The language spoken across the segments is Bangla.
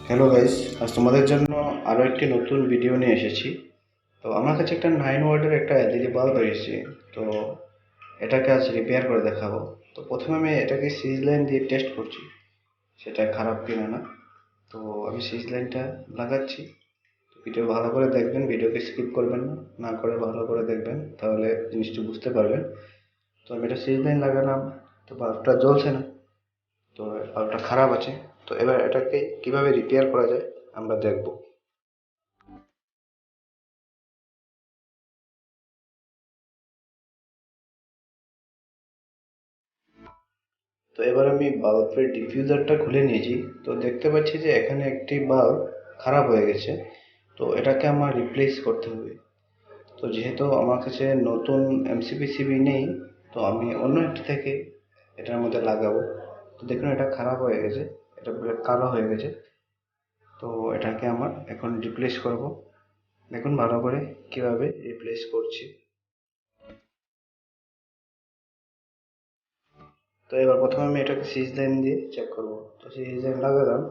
হ্যালো গাইস, আজ তোমাদের জন্য আরও একটি নতুন ভিডিও নিয়ে এসেছি। তো আমার কাছে একটা 9 ওয়াটের একটা এলইডি বাল্ব রয়েছে। তো এটাকে আজ রিপেয়ার করে দেখাবো। তো প্রথমে আমি এটাকে সিরিজ লাইন দিয়ে টেস্ট করছি সেটা খারাপ কিনা না। তো আমি সিরিজ লাইনটা লাগাচ্ছি। তো ভিডিও ভালো করে দেখবেন, ভিডিওকে স্কিপ করবেন না, না করে ভালো করে দেখবেন, তাহলে জিনিসটা বুঝতে পারবেন। তো আমি এটা সিরিজ লাইন লাগালাম, তো বাল্বটা জ্বলছে না, তো বাল্বটা খারাপ আছে। তো এবার এটাকে কিভাবে রিপেয়ার করা যায় আমরা দেখব। তো এবার আমি বাল্বের ডিফিউজারটা খুলে নিয়েছি। তো দেখতে পাচ্ছি যে এখানে একটি বাল্ব খারাপ হয়ে গেছে। তো এটাকে আমার রিপ্লেস করতে হবে। তো যেহেতু আমার কাছে নতুন এমসিপিসিবি নেই, তো আমি অন্য একটি থেকে এটার মধ্যে লাগাবো। তো দেখুন এটা খারাপ হয়ে গেছে, এটা পুরো কালো হয়ে গেছে। তো এটাকে আমার এখন রিপ্লেস করব। দেখুন ভালো করে কিভাবে রিপ্লেস করছি। তো এবার প্রথমে আমি এটাকে সিরিজ লাইন দিয়ে চেক করব। তো সিরিজ লাইন লাগালাম।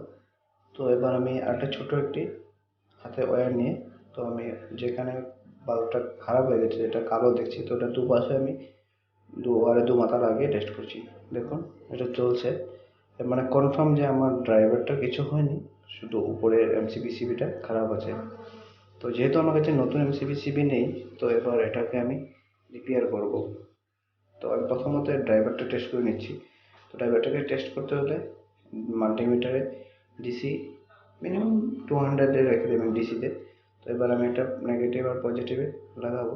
তো এবার আমি একটা ছোট একটি হাতে ওয়্যার নিয়ে, তো আমি যেখানে বাল্বটা খারাপ হয়ে গেছে, যেটা কালো দেখছি, তো ওটা দুপাশে আমি ওয়্যারে দু মাথা লাগিয়ে টেস্ট করছি। দেখুন এটা চলছে। এর মানে কনফার্ম যে আমার ড্রাইভারটা কিছু হয়নি, শুধু উপরের এমসিবিসিবিটা খারাপ আছে। তো যেহেতু আমার কাছে নতুন এমসিবিসিবি নেই, তো এবার এটাকে আমি রিপেয়ার করব। তো আমি প্রথমত ড্রাইভারটা টেস্ট করে নিচ্ছি। তো ড্রাইভারটাকে টেস্ট করতে হলে মাল্টিমিটারে ডিসি মিনিমাম 200 রেখে দেবেন ডিসিতে। তো এবার আমি একটা নেগেটিভ আর পজিটিভে লাগাবো।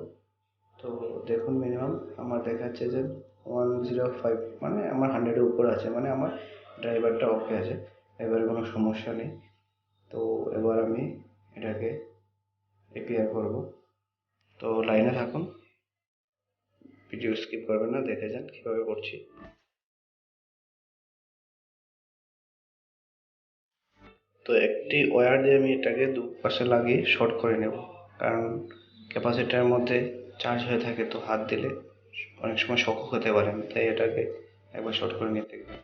তো দেখুন মিনিমাম আমার দেখাচ্ছে যে 105, মানে আমার 100-এর উপর আছে, মানে আমার ড্রাইভারটা ওকে আছে, এবারে কোনো সমস্যা নেই। তো এবার আমি এটাকে রিপেয়ার করব। তো লাইনে থাকুন, ভিডিও স্কিপ করবেন না, দেখে যান কীভাবে করছি। তো একটি ওয়্যার দিয়ে আমি এটাকে দুপাশে লাগিয়ে শর্ট করে নেব, কারণ ক্যাপাসিটরের মধ্যে চার্জ হয়ে থাকে, তো হাত দিলে অনেক সময় শক হতে পারে, তাই এটাকে একবার শর্ট করে নিতে হবে।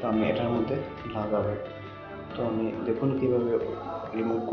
আমি এটার মধ্যে লাগাবো। তো আমি দেখুন কিভাবে রিমুভ।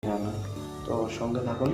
না, তো সঙ্গে থাকুন।